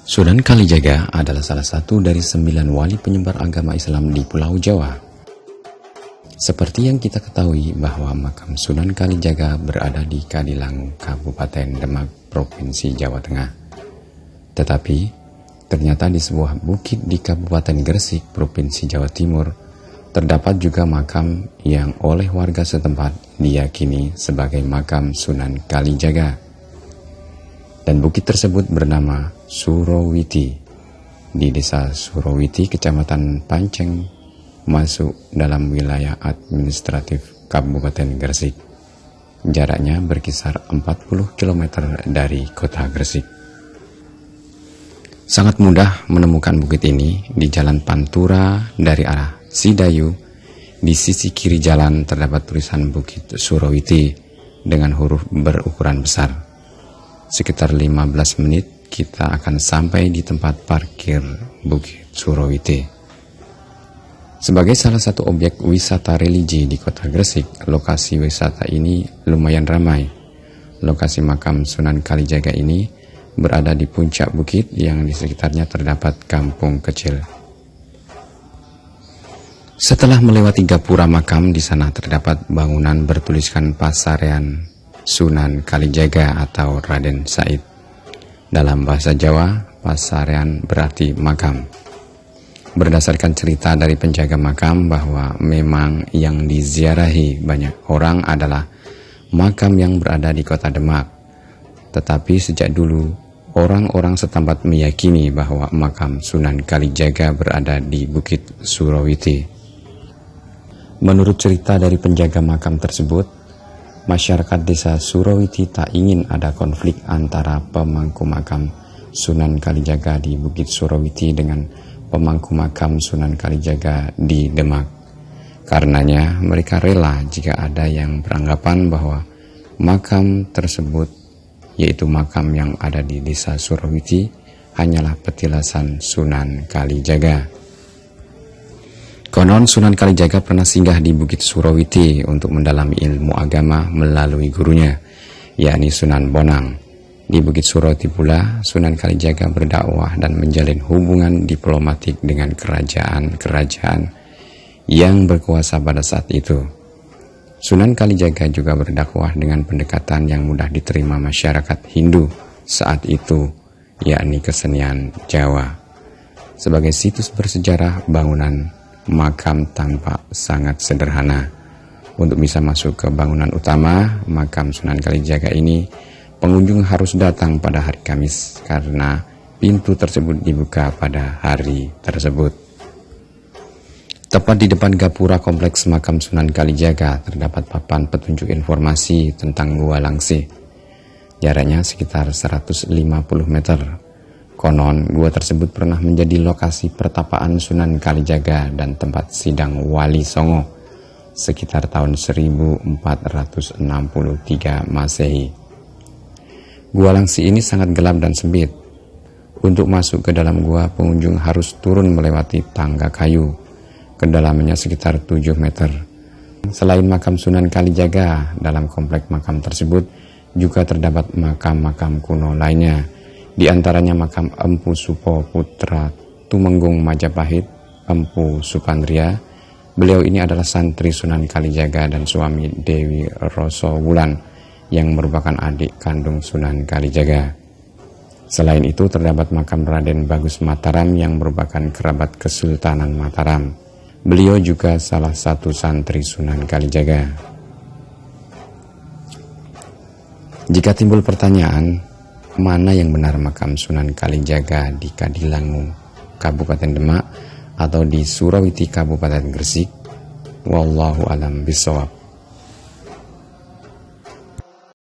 Sunan Kalijaga adalah salah satu dari 9 wali penyebar agama Islam di Pulau Jawa. Seperti yang kita ketahui bahwa makam Sunan Kalijaga berada di Kadilangu, Kabupaten Demak, Provinsi Jawa Tengah. Tetapi, ternyata di sebuah bukit di Kabupaten Gresik, Provinsi Jawa Timur, terdapat juga makam yang oleh warga setempat diyakini sebagai makam Sunan Kalijaga. Dan bukit tersebut bernama Surowiti, di desa Surowiti, Kecamatan Panceng, masuk dalam wilayah administratif Kabupaten Gresik. Jaraknya berkisar 40 km dari kota Gresik. Sangat mudah menemukan bukit ini di Jalan Pantura dari arah Sidayu. Di sisi kiri jalan terdapat tulisan Bukit Surowiti dengan huruf berukuran besar. Sekitar 15 menit kita akan sampai di tempat parkir Bukit Surowiti. Sebagai salah satu objek wisata religi di kota Gresik, lokasi wisata ini lumayan ramai. Lokasi makam Sunan Kalijaga ini berada di puncak bukit yang di sekitarnya terdapat kampung kecil. Setelah melewati gapura makam, di sana terdapat bangunan bertuliskan Pasarean Sunan Kalijaga atau Raden Said. Dalam bahasa Jawa, Pasarean berarti makam. Berdasarkan cerita dari penjaga makam bahwa memang yang diziarahi banyak orang adalah makam yang berada di kota Demak. Tetapi sejak dulu, orang-orang setempat meyakini bahwa makam Sunan Kalijaga berada di Bukit Surowiti. Menurut cerita dari penjaga makam tersebut, masyarakat desa Surowiti tak ingin ada konflik antara pemangku makam Sunan Kalijaga di Bukit Surowiti dengan pemangku makam Sunan Kalijaga di Demak. Karenanya mereka rela jika ada yang beranggapan bahwa makam tersebut, yaitu makam yang ada di desa Surowiti, hanyalah petilasan Sunan Kalijaga. Konon Sunan Kalijaga pernah singgah di Bukit Surowiti untuk mendalami ilmu agama melalui gurunya, yakni Sunan Bonang. Di Bukit Surowiti pula, Sunan Kalijaga berdakwah dan menjalin hubungan diplomatik dengan kerajaan-kerajaan yang berkuasa pada saat itu. Sunan Kalijaga juga berdakwah dengan pendekatan yang mudah diterima masyarakat Hindu saat itu, yakni kesenian Jawa. Sebagai situs bersejarah, bangunan makam tampak sangat sederhana. Untuk bisa masuk ke bangunan utama makam Sunan Kalijaga ini, pengunjung harus datang pada hari Kamis karena pintu tersebut dibuka pada hari tersebut. Tepat di depan gapura kompleks makam Sunan Kalijaga terdapat papan petunjuk informasi tentang Gua Langsi. Jaraknya sekitar 150 meter. Konon, gua tersebut pernah menjadi lokasi pertapaan Sunan Kalijaga dan tempat sidang Wali Songo sekitar tahun 1463 Masehi. Gua Langsi ini sangat gelap dan sempit. Untuk masuk ke dalam gua, pengunjung harus turun melewati tangga kayu. Kedalamannya sekitar 7 meter. Selain makam Sunan Kalijaga, dalam komplek makam tersebut juga terdapat makam-makam kuno lainnya. Di antaranya makam Empu Supo Putra Tumenggung Majapahit, Empu Supandria. Beliau ini adalah santri Sunan Kalijaga dan suami Dewi Rosowulan yang merupakan adik kandung Sunan Kalijaga. Selain itu terdapat makam Raden Bagus Mataram yang merupakan kerabat Kesultanan Mataram. Beliau juga salah satu santri Sunan Kalijaga. Jika timbul pertanyaan, mana yang benar makam Sunan Kalijaga di Kadilangu, Kabupaten Demak, atau di Surowiti, Kabupaten Gresik? Wallahu a'lam bishawab.